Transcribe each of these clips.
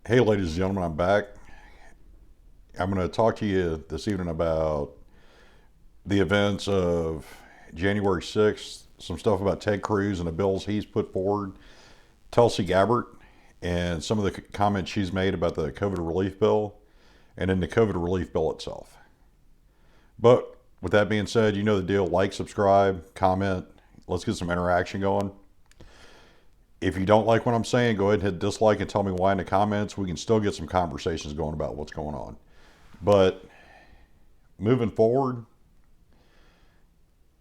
Hey, ladies and gentlemen, I'm back. I'm going to talk to you this evening about the events of January 6th, some stuff about Ted Cruz and the bills he's put forward, Tulsi Gabbard, and some of the comments she's made about the COVID relief bill, and then the COVID relief bill itself. But with that being said, you know the deal. Like, subscribe, comment. Let's get some interaction going. If you don't like what I'm saying, go ahead and hit dislike and tell me why in the comments. We can still get some conversations going about what's going on. But moving forward,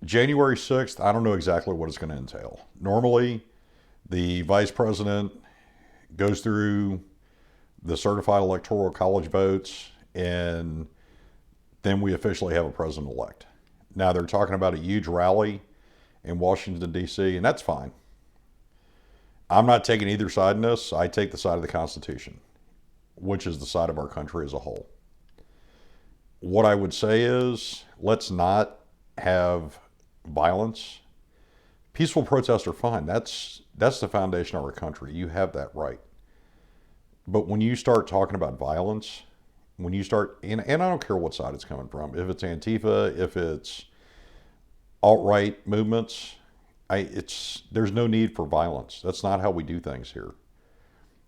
January 6th, I don't know exactly what it's going to entail. Normally, the vice president goes through the certified electoral college votes, and then we officially have a president elect. Now, they're talking about a huge rally in Washington, D.C., and that's fine. I'm not taking either side in this. I take the side of the Constitution, which is the side of our country as a whole. What I would say is let's not have violence. Peaceful protests are fine. That's the foundation of our country. You have that right. But when you start talking about violence, when you start, and I don't care what side it's coming from, if it's Antifa, if it's alt-right movements, there's no need for violence. That's not how we do things here.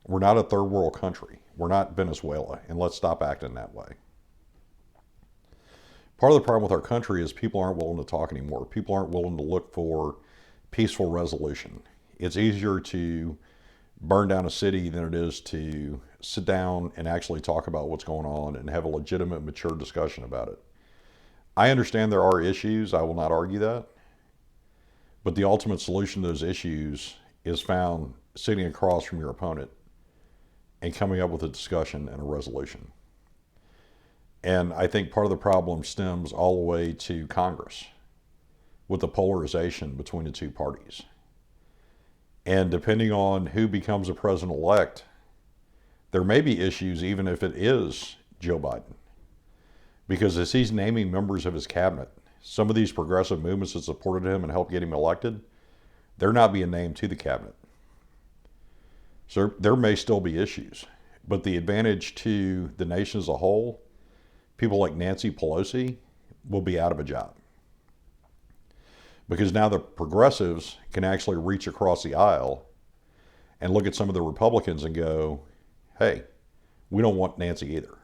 We're not a third world country. We're not Venezuela, and let's stop acting that way. Part of the problem with our country is people aren't willing to talk anymore. People aren't willing to look for peaceful resolution. It's easier to burn down a city than it is to sit down and actually talk about what's going on and have a legitimate, mature discussion about it. I understand there are issues. I will not argue that. But the ultimate solution to those issues is found sitting across from your opponent and coming up with a discussion and a resolution. And I think part of the problem stems all the way to Congress with the polarization between the two parties. And depending on who becomes a president-elect, there may be issues even if it is Joe Biden. Because as he's naming members of his cabinet, some of these progressive movements that supported him and helped get him elected, they're not being named to the cabinet. So there may still be issues. But the advantage to the nation as a whole, people like Nancy Pelosi will be out of a job. Because now the progressives can actually reach across the aisle and look at some of the Republicans and go, hey, we don't want Nancy either.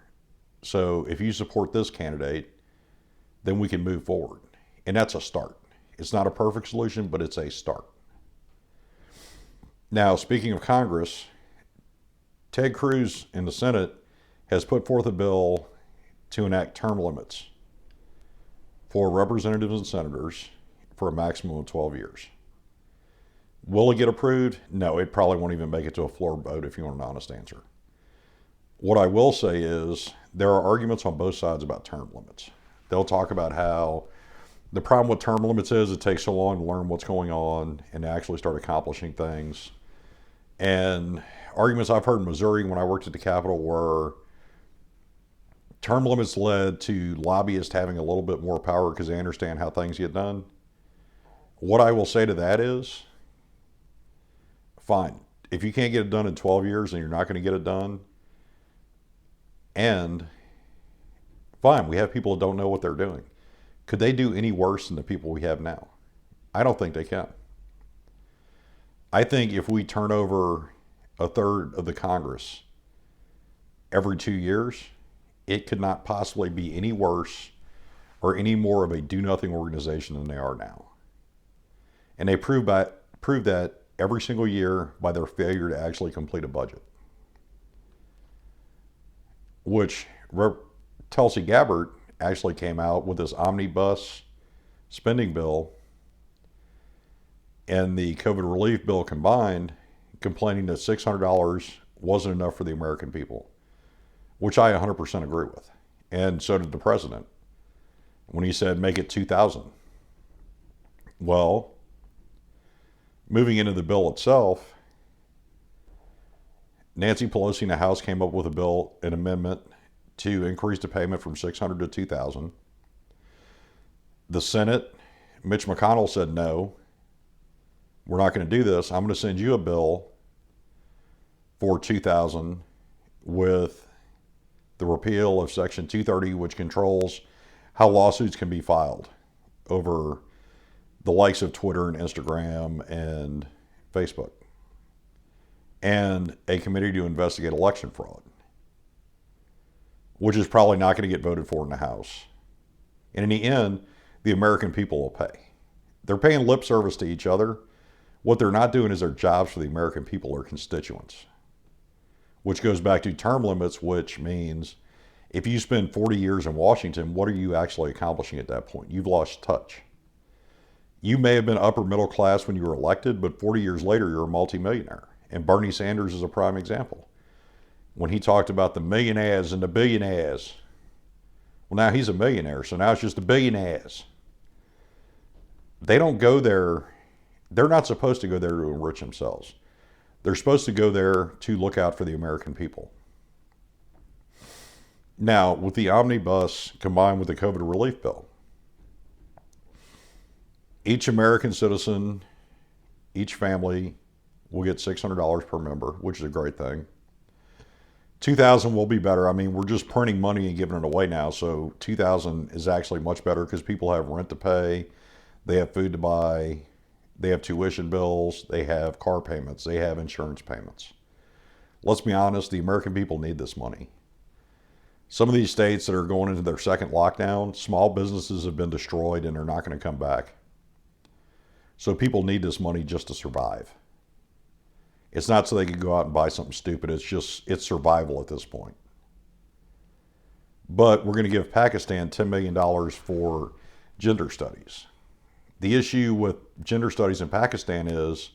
So if you support this candidate, then we can move forward. And that's a start. It's not a perfect solution, but it's a start. Now, speaking of Congress, Ted Cruz in the Senate has put forth a bill to enact term limits for representatives and senators for a maximum of 12 years. Will it get approved? No, it probably won't even make it to a floor vote if you want an honest answer. What I will say is there are arguments on both sides about term limits. They'll talk about how the problem with term limits is it takes so long to learn what's going on and to actually start accomplishing things. And arguments I've heard in Missouri when I worked at the Capitol were term limits led to lobbyists having a little bit more power because they understand how things get done. What I will say to that is, fine. If you can't get it done in 12 years and you're not going to get it done, and fine, we have people that don't know what they're doing. Could they do any worse than the people we have now? I don't think they can. I think if we turn over a third of the Congress every 2 years, it could not possibly be any worse or any more of a do-nothing organization than they are now. And they prove that every single year by their failure to actually complete a budget. Which Tulsi Gabbard actually came out with this Omnibus spending bill and the COVID relief bill combined, complaining that $600 wasn't enough for the American people, which I 100% agree with. And so did the president when he said make it $2,000. Well, moving into the bill itself, Nancy Pelosi in the House came up with an amendment to increase the payment from $600 to $2,000. The Senate, Mitch McConnell said, no, we're not going to do this. I'm going to send you a bill for $2,000 with the repeal of Section 230, which controls how lawsuits can be filed over the likes of Twitter and Instagram and Facebook, and a committee to investigate election fraud, which is probably not going to get voted for in the House. And in the end, the American people will pay. They're paying lip service to each other. What they're not doing is their jobs for the American people or constituents, which goes back to term limits, which means if you spend 40 years in Washington, what are you actually accomplishing at that point? You've lost touch. You may have been upper middle class when you were elected, but 40 years later, you're a multimillionaire. And Bernie Sanders is a prime example. When he talked about the millionaires and the billionaires, well, now he's a millionaire, so now it's just the billionaires. They don't go there. They're not supposed to go there to enrich themselves. They're supposed to go there to look out for the American people. Now, with the Omnibus combined with the COVID relief bill, each American citizen, each family will get $600 per member, which is a great thing. $2,000 will be better. I mean, we're just printing money and giving it away now, so $2,000 is actually much better because people have rent to pay, they have food to buy, they have tuition bills, they have car payments, they have insurance payments. Let's be honest, the American people need this money. Some of these states that are going into their second lockdown, small businesses have been destroyed and they're not going to come back. So people need this money just to survive. It's not so they can go out and buy something stupid. It's survival at this point. But we're going to give Pakistan $10 million for gender studies. The issue with gender studies in Pakistan is,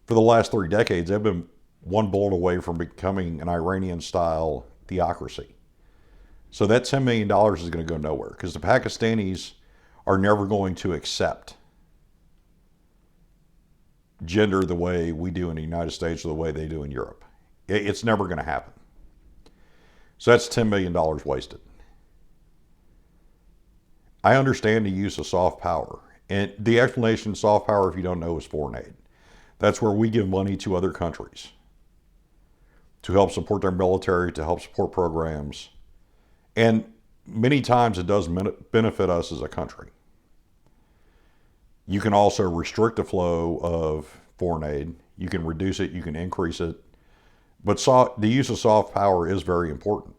for the last 3 decades, they've been one bullet away from becoming an Iranian-style theocracy. So that $10 million is going to go nowhere because the Pakistanis are never going to accept gender the way we do in the United States or the way they do in Europe. It's never going to happen. So that's $10 million wasted. I understand the use of soft power. And the explanation of soft power, if you don't know, is foreign aid. That's where we give money to other countries to help support their military, to help support programs. And many times it does benefit us as a country. You can also restrict the flow of foreign aid. You can reduce it, you can increase it. But the use of soft power is very important.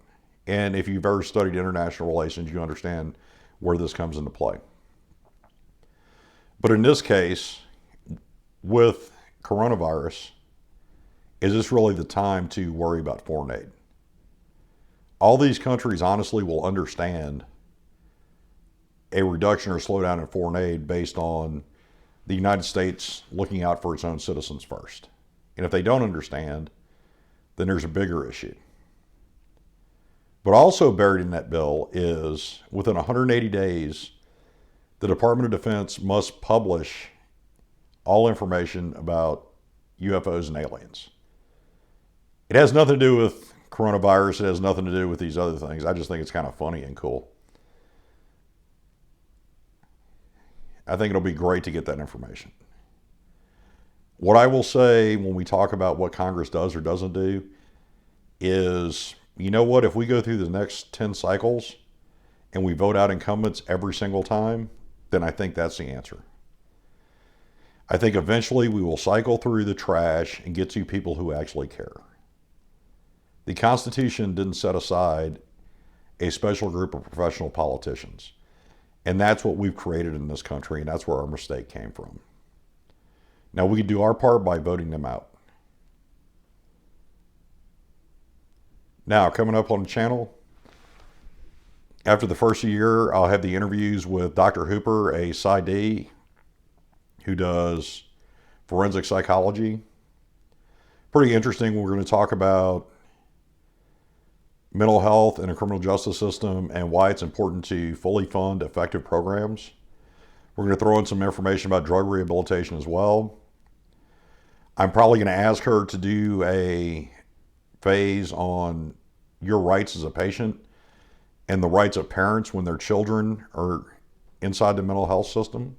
And if you've ever studied international relations, you understand where this comes into play. But in this case, with coronavirus, is this really the time to worry about foreign aid? All these countries honestly will understand a reduction or slowdown in foreign aid based on the United States looking out for its own citizens first. And if they don't understand, then there's a bigger issue. But also buried in that bill is, within 180 days, the Department of Defense must publish all information about UFOs and aliens. It has nothing to do with coronavirus. It has nothing to do with these other things. I just think it's kind of funny and cool. I think it'll be great to get that information. What I will say when we talk about what Congress does or doesn't do is, you know what, if we go through the next 10 cycles and we vote out incumbents every single time, then I think that's the answer. I think eventually we will cycle through the trash and get to people who actually care. The Constitution didn't set aside a special group of professional politicians. And that's what we've created in this country, and that's where our mistake came from. Now, we can do our part by voting them out. Now, coming up on the channel, after the first year, I'll have the interviews with Dr. Hooper, a PsyD, who does forensic psychology. Pretty interesting. We're going to talk about mental health in a criminal justice system and why it's important to fully fund effective programs. We're going to throw in some information about drug rehabilitation as well. I'm probably going to ask her to do a phase on your rights as a patient and the rights of parents when their children are inside the mental health system.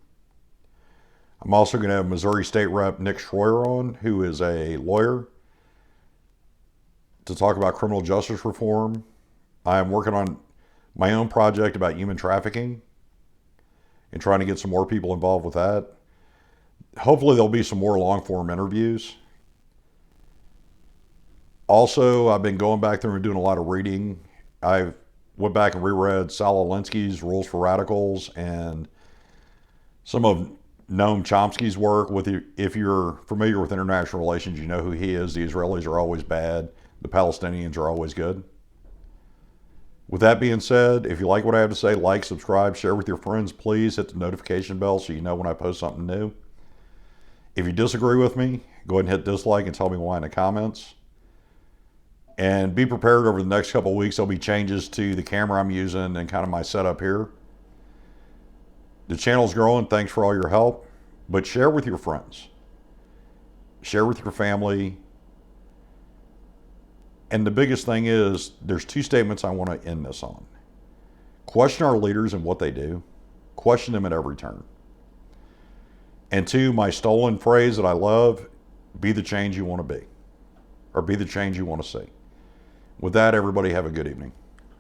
I'm also going to have Missouri State Rep Nick Schroyer on, who is a lawyer, to talk about criminal justice reform. I am working on my own project about human trafficking and trying to get some more people involved with that. Hopefully there'll be some more long-form interviews. Also, I've been going back through and doing a lot of reading. I went back and reread Sal Alinsky's Rules for Radicals and some of Noam Chomsky's work. If you're familiar with international relations, you know who he is. The Israelis are always bad. The Palestinians are always good. With that being said, if you like what I have to say, like, subscribe, share with your friends. Please hit the notification bell so you know when I post something new. If you disagree with me, go ahead and hit dislike and tell me why in the comments. And be prepared over the next couple of weeks. There'll be changes to the camera I'm using and kind of my setup here. The channel's growing. Thanks for all your help. But share with your friends. Share with your family. And the biggest thing is, there's two statements I want to end this on. Question our leaders and what they do. Question them at every turn. And two, my stolen phrase that I love, be the change you want to be. Or be the change you want to see. With that, everybody have a good evening.